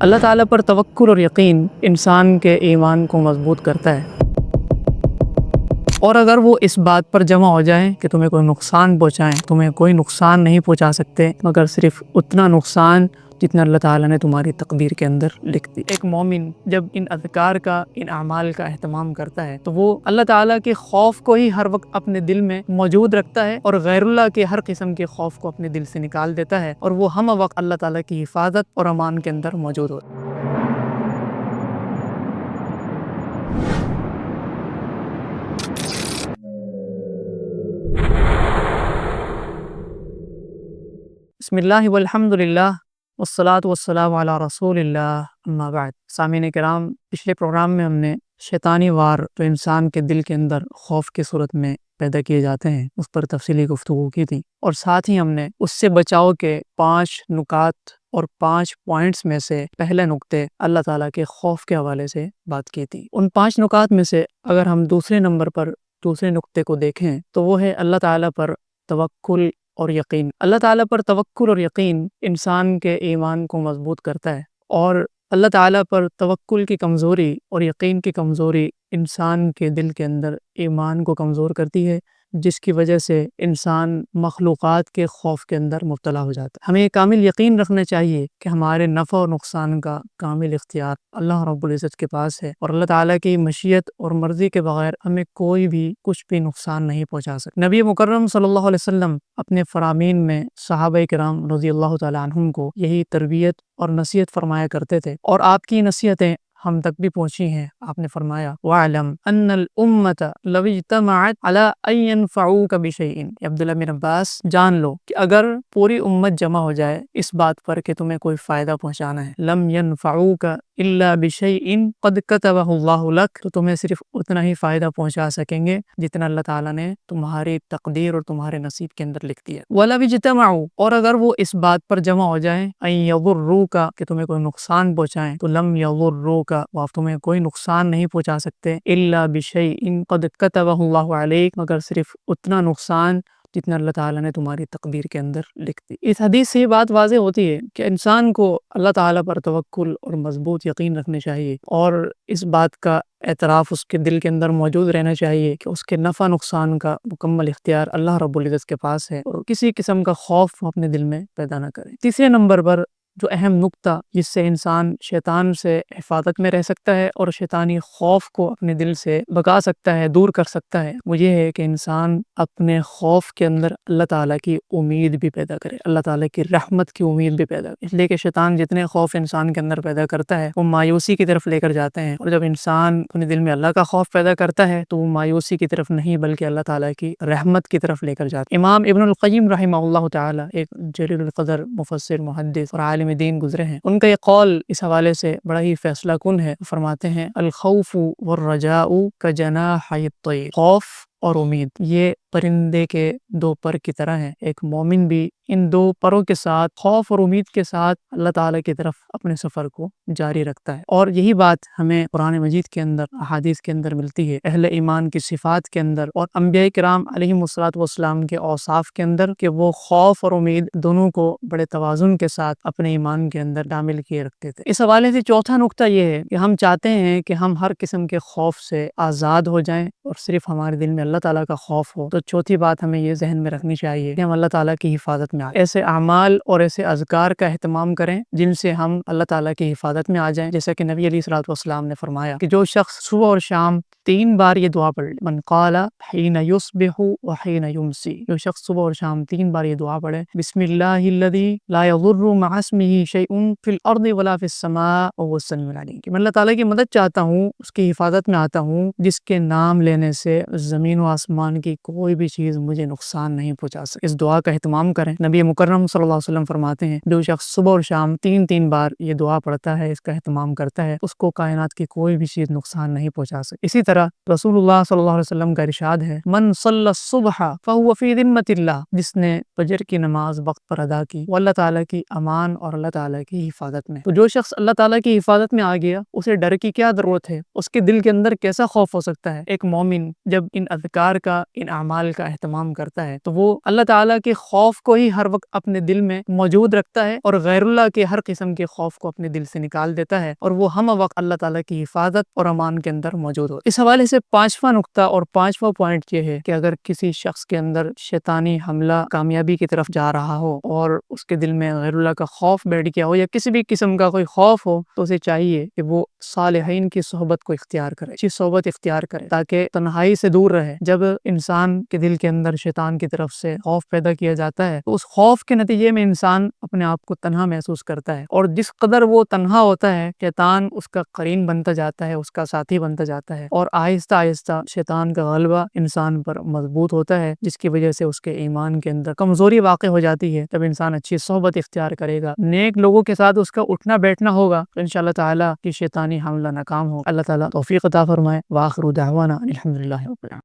اللہ تعالیٰ پر توکل اور یقین انسان کے ایمان کو مضبوط کرتا ہے، اور اگر وہ اس بات پر جمع ہو جائیں کہ تمہیں کوئی نقصان پہنچائیں، تمہیں کوئی نقصان نہیں پہنچا سکتے مگر صرف اتنا نقصان جتنا اللہ تعالیٰ نے تمہاری تقدیر کے اندر لکھ دی۔ ایک مومن جب ان اذکار کا، ان اعمال کا اہتمام کرتا ہے تو وہ اللہ تعالیٰ کے خوف کو ہی ہر وقت اپنے دل میں موجود رکھتا ہے اور غیر اللہ کے ہر قسم کے خوف کو اپنے دل سے نکال دیتا ہے، اور وہ ہم وقت اللہ تعالیٰ کی حفاظت اور امان کے اندر موجود ہوتا ہے۔ بسم اللہ والحمد للہ والصلاة والسلام علی رسول اللہ، اما بعد۔ سامعین کرام، پچھلے پروگرام میں ہم نے شیطانی وار جو انسان کے دل کے اندر خوف کی صورت میں پیدا کیے جاتے ہیں اس پر تفصیلی گفتگو کی تھی، اور ساتھ ہی ہم نے اس سے بچاؤ کے 5 نکات اور 5 پوائنٹس میں سے پہلے نقطے اللہ تعالیٰ کے خوف کے حوالے سے بات کی تھی۔ ان 5 نکات میں سے اگر ہم دوسرے نمبر پر دوسرے نقطے کو دیکھیں تو وہ ہے اللہ تعالیٰ پر توکل اور یقین۔ اللہ تعالیٰ پر توکل اور یقین انسان کے ایمان کو مضبوط کرتا ہے، اور اللہ تعالیٰ پر توکل کی کمزوری اور یقین کی کمزوری انسان کے دل کے اندر ایمان کو کمزور کرتی ہے، جس کی وجہ سے انسان مخلوقات کے خوف کے اندر مبتلا ہو جاتا ہے۔ ہمیں یہ کامل یقین رکھنا چاہیے کہ ہمارے نفع اور نقصان کا کامل اختیار اللہ رب العزت کے پاس ہے، اور اللہ تعالیٰ کی مشیت اور مرضی کے بغیر ہمیں کوئی بھی کچھ بھی نقصان نہیں پہنچا سکتا۔ نبی مکرم صلی اللہ علیہ وسلم اپنے فرامین میں صحابہ کرام رضی اللہ تعالیٰ عنہم کو یہی تربیت اور نصیحت فرمایا کرتے تھے، اور آپ کی نصیحتیں ہم تک بھی پہنچی ہیں۔ آپ نے فرمایا وَاعْلَمْ أَنَّ الْأُمَّةَ لَوْ اجْتَمَعَتْ عَلَىٰ أَن يَنْفَعُوكَ بِشَيْءٍ، عبداللہ بن عباس جان لو کہ اگر پوری امت جمع ہو جائے اس بات پر کہ تمہیں کوئی فائدہ پہنچانا ہے، لَمْ يَنْفَعُوكَ إِلَّا بِشَيْءٍ قَدْ كَتَبَهُ اللَّهُ لَكَ، تو تمہیں صرف اتنا ہی فائدہ پہنچا سکیں گے جتنا اللہ تعالیٰ نے تمہاری تقدیر اور تمہارے نصیب کے اندر لکھ دیا۔ وَلَوْ اجْتَمَعُوا، اور اگر وہ اس بات پر جمع ہو جائیں أَن يَضُرُّوكَ کہ تمہیں کوئی نقصان پہنچائیں، تو لَمْ يَضُرُّوكَ وہ تمہیں کوئی نقصان نہیں پہنچا سکتے، إِلَّا بِشَيْءٍ قَدْ كَتَبَهُ اللَّهُ عَلَيْكَ مگر صرف اتنا نقصان جتنا اللہ تعالیٰ نے تمہاری تقدیر کے اندر لکھ دی۔ اس حدیث سے یہ بات واضح ہوتی ہے کہ انسان کو اللہ تعالیٰ پر توکل اور مضبوط یقین رکھنے چاہیے، اور اس بات کا اعتراف اس کے دل کے اندر موجود رہنا چاہیے کہ اس کے نفع نقصان کا مکمل اختیار اللہ رب العزت کے پاس ہے، اور کسی قسم کا خوف اپنے دل میں پیدا نہ کرے۔ تیسرے نمبر پر جو اہم نقطہ جس سے انسان شیطان سے حفاظت میں رہ سکتا ہے اور شیطانی خوف کو اپنے دل سے بھگا سکتا ہے، دور کر سکتا ہے، وہ یہ ہے کہ انسان اپنے خوف کے اندر اللہ تعالیٰ کی امید بھی پیدا کرے، اللہ تعالیٰ کی رحمت کی امید بھی پیدا کرے۔ اس لیے کہ شیطان جتنے خوف انسان کے اندر پیدا کرتا ہے وہ مایوسی کی طرف لے کر جاتے ہیں، اور جب انسان اپنے دل میں اللہ کا خوف پیدا کرتا ہے تو وہ مایوسی کی طرف نہیں بلکہ اللہ تعالیٰ کی رحمت کی طرف لے کر جاتا ہے۔ امام ابن القیم رحمہ اللہ تعالیٰ ایک جلیل القدر مفسر، محدث اور عالم دین گزرے ہیں، ان کا یہ قول اس حوالے سے بڑا ہی فیصلہ کن ہے۔ فرماتے ہیں الخوف والرجاء کجناحی الطیر، خوف اور امید یہ پرندے کے 2 پر کی طرح ہیں۔ ایک مومن بھی ان 2 پروں کے ساتھ، خوف اور امید کے ساتھ، اللہ تعالیٰ کی طرف اپنے سفر کو جاری رکھتا ہے، اور یہی بات ہمیں قرآن مجید کے اندر، احادیث کے اندر ملتی ہے، اہل ایمان کی صفات کے اندر اور انبیاء کرام علیہم الصلوۃ والسلام کے اوصاف کے اندر، کہ وہ خوف اور امید دونوں کو بڑے توازن کے ساتھ اپنے ایمان کے اندر شامل کیے رکھتے تھے۔ اس حوالے سے چوتھا نقطہ یہ ہے کہ ہم چاہتے ہیں کہ ہم ہر قسم کے خوف سے آزاد ہو جائیں اور صرف ہمارے دل میں اللہ تعالیٰ کا خوف ہو، تو چوتھی بات ہمیں یہ ذہن میں رکھنی چاہیے کہ ہم اللہ تعالیٰ کی حفاظت میں آئیں، ایسے اعمال اور ایسے اذکار کا اہتمام کریں جن سے ہم اللہ تعالیٰ کی حفاظت میں آ جائیں، جیسا کہ نبی علیہ الصلوۃ والسلام نے فرمایا کہ جو شخص صبح اور شام 3 بار یہ دعا پڑھے، من قال حین یصبح وحین یمسی، جو شخص صبح اور شام 3 بار یہ دعا پڑھے، بسم اللہ الذی لا یضر مع اسمہ شیء فی الارض ولا فی السماء وهو السمیع العلیم، کہ میں اللہ تعالیٰ کی مدد چاہتا ہوں، اس کی حفاظت میں آتا ہوں جس کے نام لینے سے زمین و آسمان کی کوئی بھی چیز مجھے نقصان نہیں پہنچا سکتی۔ اس دعا کا اہتمام کریں۔ نبی مکرم صلی اللہ علیہ وسلم فرماتے ہیں جو شخص صبح اور شام 3 بار یہ دعا پڑھتا ہے، اس کا اہتمام کرتا ہے، اس کو کائنات کی کوئی بھی چیز نقصان نہیں پہنچا سکتی۔ اسی طرح رسول اللہ صلی اللہ علیہ وسلم کا ارشاد ہے من صلی الصبح فهو فی ذمۃ اللہ، جس نے فجر کی نماز وقت پر ادا کی وہ اللہ تعالیٰ کی امان اور اللہ تعالیٰ کی حفاظت میں۔ تو جو شخص اللہ تعالیٰ کی حفاظت میں آ گیا اسے ڈر کی کیا ضرورت ہے، اس کے دل کے اندر کیسا خوف ہو سکتا ہے۔ ایک مومن جب ان اذکار کا، ان اعمال کا اہتمام کرتا ہے تو وہ اللہ تعالیٰ کے خوف کو ہی ہر وقت اپنے دل میں موجود رکھتا ہے اور غیر اللہ کے ہر قسم کے خوف کو اپنے دل سے نکال دیتا ہے اور وہ ہم وقت اللہ تعالیٰ کی حفاظت اور امان کے اندر موجود ہو۔ اس حوالے سے 5واں نقطہ اور 5واں پوائنٹ یہ ہے کہ اگر کسی شخص کے اندر شیطانی حملہ کامیابی کی طرف جا رہا ہو اور اس کے دل میں غیر اللہ کا خوف بیٹھ گیا ہو یا کسی بھی قسم کا کوئی خوف ہو، تو اسے چاہیے کہ وہ صالحین کی صحبت کو اختیار کرے، اچھی صحبت اختیار کرے تاکہ تنہائی سے دور رہے۔ جب انسان کے دل کے اندر شیطان کی طرف سے خوف پیدا کیا جاتا ہے تو اس خوف کے نتیجے میں انسان اپنے آپ کو تنہا محسوس کرتا ہے، اور جس قدر وہ تنہا ہوتا ہے شیطان اس کا قرین بنتا جاتا ہے، اس کا ساتھی بنتا جاتا ہے، اور آہستہ آہستہ شیطان کا غلبہ انسان پر مضبوط ہوتا ہے، جس کی وجہ سے اس کے ایمان کے اندر کمزوری واقع ہو جاتی ہے۔ جب انسان اچھی صحبت اختیار کرے گا، نیک لوگوں کے ساتھ اس کا اٹھنا بیٹھنا ہوگا، تو انشاءاللہ تعالیٰ کی شیطانی حملہ ناکام ہو۔ اللہ تعالیٰ توفیق عطا فرمائے۔ وآخر دعوانا الحمدللہ رب العالمین۔